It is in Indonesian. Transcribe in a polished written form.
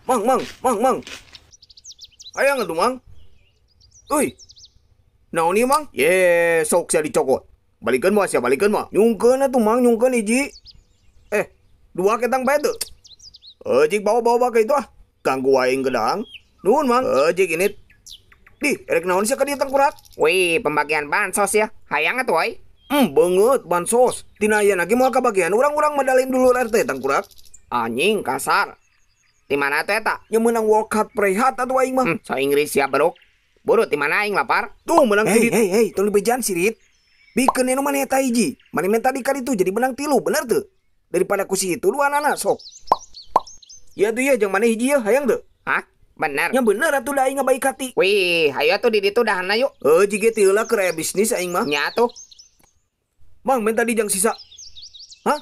Mang. Hayang atuh, Mang. Euy. Naon ieu, Mang? Ye, sok sia dicokot. Balikeun moal sia, balikeun moal. Nyungkeun atuh, Mang, nyungkeun hiji. Dua ketang bae teu. Jik bawa ke itu ah. Ganggu aing gedang. Nuhun, Mang. Jik ini. Di, erek naon sia ka dieu tangkurak? Wih, pembagian bansos ya. Hayang atuh, oi. Banget bansos. Tina aya lagi moal kabagian urang-urang medalin dulu RT tangkurak. Anjing, kasar. Di mana tuh eta? Yang menang World Cup Prehat atau aing mah. So Inggris ya, Bro. Buru, di mana aing lapar? Tuh menang tidit. Hei, tong bejan sirit. Bikeun anu maneh eta hiji. Maneh minta di kali itu jadi menang 3, bener tuh. Daripada ku si itu 2 anak sok. Ya tuh ya, jeung maneh hiji ya, hayang tuh. Hah? Bener. Ya bener atuh da aing baik hati. Wih, hayo tuh di ditu dahana yuk. Jige teu lah ke bisnis aing mah. Nya tuh. Mang, minta di jang sisa. Hah?